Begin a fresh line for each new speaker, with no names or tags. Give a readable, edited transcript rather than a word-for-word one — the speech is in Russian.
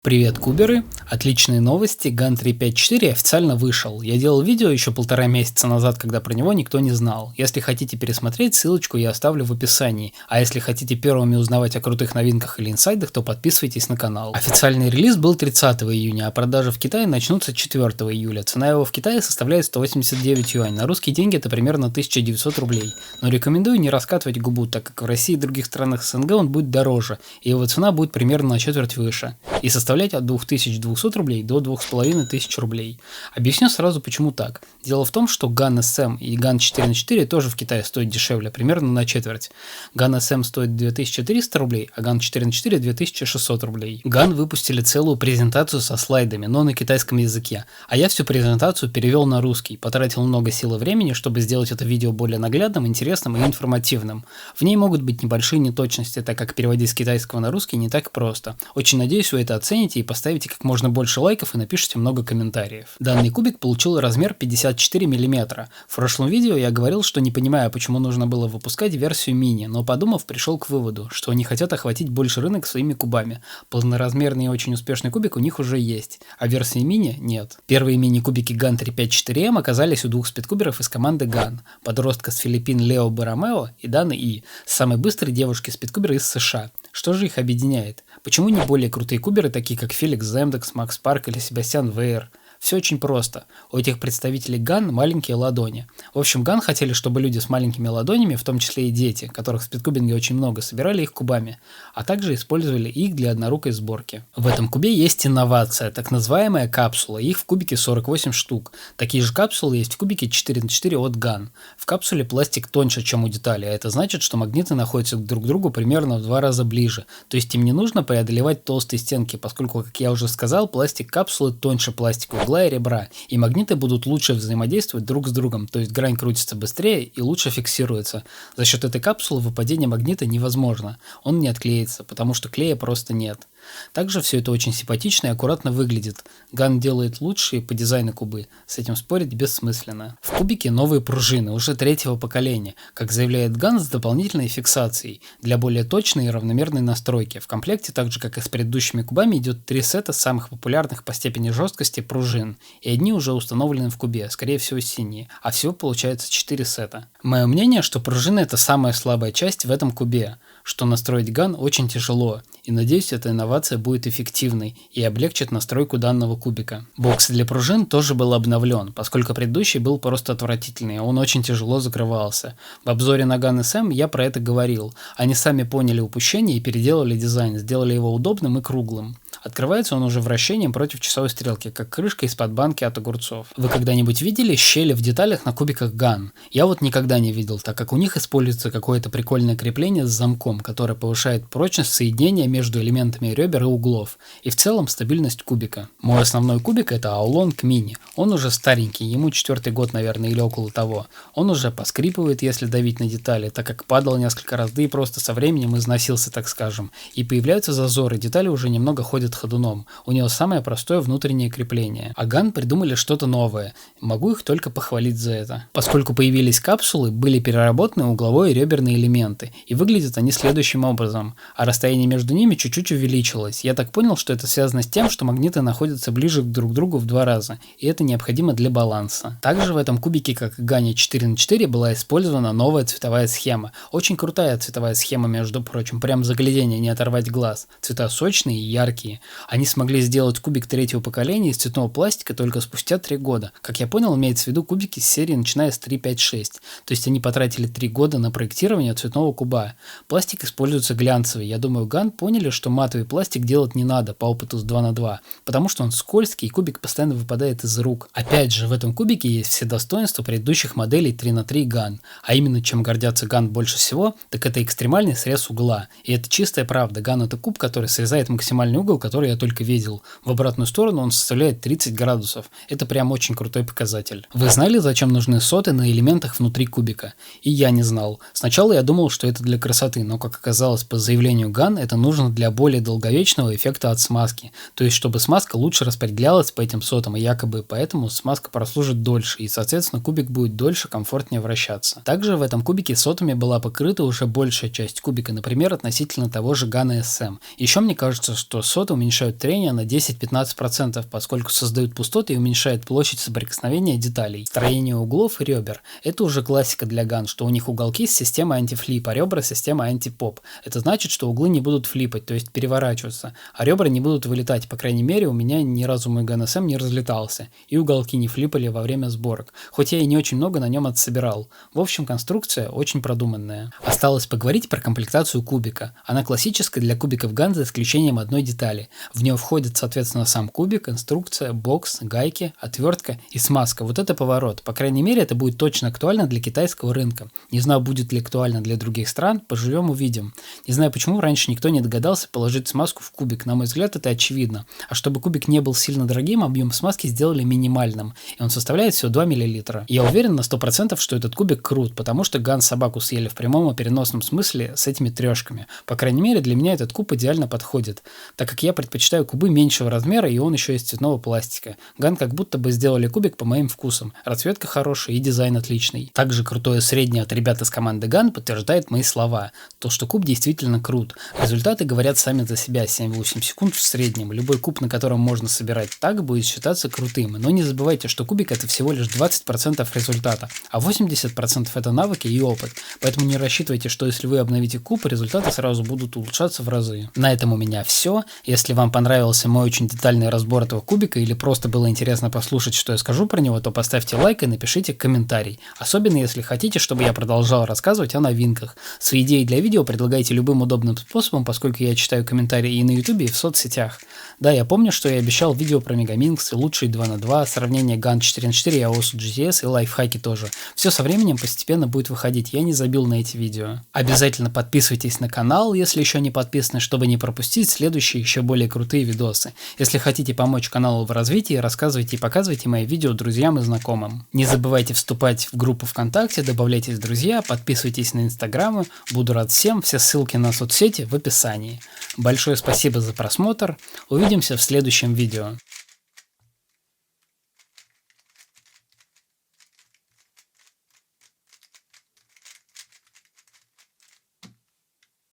Привет, куберы! Отличные новости, GAN 3.5.4 официально вышел. Я делал видео еще 1,5 месяца назад, когда про него никто не знал. Если хотите пересмотреть, ссылочку я оставлю в описании. А если хотите первыми узнавать о крутых новинках или инсайдах, то подписывайтесь на канал. Официальный релиз был 30 июня, а продажи в Китае начнутся 4 июля. Цена его в Китае составляет 189 юань. На русские деньги это примерно 1900 рублей. Но рекомендую не раскатывать губу, так как в России и других странах СНГ он будет дороже, и его цена будет примерно на четверть выше. И составлять от 2200 рублей до 2500 рублей. Объясню сразу, почему так. Дело в том, что GAN SM и GAN 4х4 тоже в Китае стоят дешевле, примерно на четверть. GAN SM стоит 2300 рублей, а GAN 4х4 2600 рублей. GAN выпустили целую презентацию со слайдами, но на китайском языке. А я всю презентацию перевел на русский, потратил много сил и времени, чтобы сделать это видео более наглядным, интересным и информативным. В ней могут быть небольшие неточности, так как переводить с китайского на русский не так просто. Очень надеюсь, вы это оцените и поставите как можно больше лайков и напишите много комментариев. Данный кубик получил размер 54 мм. В прошлом видео я говорил, что не понимаю, почему нужно было выпускать версию мини, но подумав, пришел к выводу, что они хотят охватить больше рынок своими кубами. Полноразмерный и очень успешный кубик у них уже есть, а версии мини нет. Первые мини-кубики GAN 3.5.4M оказались у двух спидкуберов из команды GAN, подростка с Филиппин Лео Барамео и Даны И, самой быстрой девушки-спидкубера из США. Что же их объединяет? Почему не более крутые куберы, такие как Феликс Земдекс, Макс Парк или Себастьян Вейер? Все очень просто. У этих представителей GAN маленькие ладони. В общем, GAN хотели, чтобы люди с маленькими ладонями, в том числе и дети, которых в спидкубинге очень много, собирали их кубами, а также использовали их для однорукой сборки. В этом кубе есть инновация, так называемая капсула. Их в кубике 48 штук. Такие же капсулы есть в кубике 4х4 от GAN. В капсуле пластик тоньше, чем у детали, а это значит, что магниты находятся друг к другу примерно в 2 раза ближе. То есть им не нужно преодолевать толстые стенки, поскольку, как я уже сказал, пластик капсулы тоньше пластика угла и ребра, и магниты будут лучше взаимодействовать друг с другом, то есть грань крутится быстрее и лучше фиксируется. За счет этой капсулы выпадение магнита невозможно, он не отклеится, потому что клея просто нет. Также все это очень симпатично и аккуратно выглядит. GAN делает лучшие по дизайну кубы, с этим спорить бессмысленно. В кубике новые пружины, уже 3-го поколения, как заявляет GAN, с дополнительной фиксацией, для более точной и равномерной настройки. В комплекте, так же как и с предыдущими кубами, идет 3 сета самых популярных по степени жесткости пружин, и одни уже установлены в кубе, скорее всего синие, а всего получается 4 сета. Мое мнение, что пружины это самая слабая часть в этом кубе, что настроить GAN очень тяжело, и надеюсь, эта инновация будет эффективной и облегчит настройку данного кубика. Бокс для пружин тоже был обновлен, поскольку предыдущий был просто отвратительный, он очень тяжело закрывался. В обзоре на GAN SM я про это говорил, они сами поняли упущение и переделали дизайн, сделали его удобным и круглым. Открывается он уже вращением против часовой стрелки, как крышка из-под банки от огурцов. Вы когда-нибудь видели щели в деталях на кубиках GAN? Я вот никогда не видел, так как у них используется какое-то прикольное крепление с замком, которое повышает прочность соединения между элементами ребер и углов, и в целом стабильность кубика. Мой основной кубик это Aolong Mini. Он уже старенький, ему 4-й год, наверное, или около того. Он уже поскрипывает, если давить на детали, так как падал несколько раз, да и просто со временем износился, так скажем. И появляются зазоры, детали уже немного ходят ходуном. У него самое простое внутреннее крепление. А GAN придумали что-то новое. Могу их только похвалить за это. Поскольку появились капсулы, были переработаны угловые и реберные элементы, и выглядят они следующим образом. А расстояние между ними чуть-чуть увеличилось. Я так понял, что это связано с тем, что магниты находятся ближе друг к другу в 2 раза, и это необходимо для баланса. Также в этом кубике, как и GAN 4х4, была использована новая цветовая схема. Очень крутая цветовая схема, между прочим, прям заглядение, не оторвать глаз. Цвета сочные и яркие. Они смогли сделать кубик 3-го поколения из цветного пластика только спустя 3 года. Как я понял, имеется в виду кубики с серии начиная с 3.5.6. То есть они потратили 3 года на проектирование цветного куба. Пластик используется глянцевый. Я думаю, GAN поняли, что матовый пластик делать не надо по опыту с 2 на 2, потому что он скользкий и кубик постоянно выпадает из рук. Опять же, в этом кубике есть все достоинства предыдущих моделей 3 на 3 GAN. А именно, чем гордятся GAN больше всего, так это экстремальный срез угла. И это чистая правда. GAN это куб, который срезает максимальный угол, который я только видел. В обратную сторону он составляет 30 градусов. Это прям очень крутой показатель. Вы знали, зачем нужны соты на элементах внутри кубика? И я не знал. Сначала я думал, что это для красоты, но как оказалось по заявлению GAN, это нужно для более долговечного эффекта от смазки. То есть, чтобы смазка лучше распределялась по этим сотам, и якобы поэтому смазка прослужит дольше, и соответственно кубик будет дольше, комфортнее вращаться. Также в этом кубике сотами была покрыта уже большая часть кубика, например, относительно того же GAN SM. Еще мне кажется, что соты уменьшают трение на 10-15%, поскольку создают пустоты и уменьшают площадь соприкосновения деталей. Строение углов и ребер. Это уже классика для ган, что у них уголки с системой антифлип, а ребра система антипоп. Это значит, что углы не будут флипать, то есть переворачиваться, а ребра не будут вылетать. По крайней мере, у меня ни разу мой ган SM не разлетался, и уголки не флипали во время сборок, хоть я и не очень много на нем отсобирал. В общем, конструкция очень продуманная. Осталось поговорить про комплектацию кубика. Она классическая для кубиков ган за исключением одной детали. В нее входит, соответственно, сам кубик, инструкция, бокс, гайки, отвертка и смазка. Вот это поворот. По крайней мере, это будет точно актуально для китайского рынка. Не знаю, будет ли актуально для других стран, поживем увидим. Не знаю, почему раньше никто не догадался положить смазку в кубик. На мой взгляд, это очевидно. А чтобы кубик не был сильно дорогим, объем смазки сделали минимальным. И он составляет всего 2 мл. Я уверен на 100%, что этот кубик крут, потому что ган собаку съели в прямом и переносном смысле с этими трешками. По крайней мере, для меня этот куб идеально подходит, так как я предпочитаю кубы меньшего размера, и он еще из цветного пластика. Ган как будто бы сделали кубик по моим вкусам. Расцветка хорошая и дизайн отличный. Также крутое среднее от ребят из команды ган подтверждает мои слова. То, что куб действительно крут. Результаты говорят сами за себя. 7-8 секунд в среднем. Любой куб, на котором можно собирать так, будет считаться крутым. Но не забывайте, что кубик это всего лишь 20% результата, а 80% это навыки и опыт. Поэтому не рассчитывайте, что если вы обновите куб, результаты сразу будут улучшаться в разы. На этом у меня все. Если вам понравился мой очень детальный разбор этого кубика или просто было интересно послушать, что я скажу про него, то поставьте лайк и напишите комментарий. Особенно если хотите, чтобы я продолжал рассказывать о новинках. Свои идеи для видео предлагайте любым удобным способом, поскольку я читаю комментарии и на YouTube, и в соцсетях. Да, я помню, что я обещал видео про Мегаминкс, лучшие 2 на 2, сравнение GAN 4 на 4 и AOSU GTS и лайфхаки тоже. Все со временем постепенно будет выходить, я не забил на эти видео. Обязательно подписывайтесь на канал, если еще не подписаны, чтобы не пропустить следующие еще более крутые видосы. Если хотите помочь каналу в развитии, рассказывайте и показывайте мои видео друзьям и знакомым. Не забывайте вступать в группу ВКонтакте, добавляйтесь в друзья, подписывайтесь на инстаграмы, буду рад всем, все ссылки на соцсети в описании. Большое спасибо за просмотр, увидимся в следующем видео.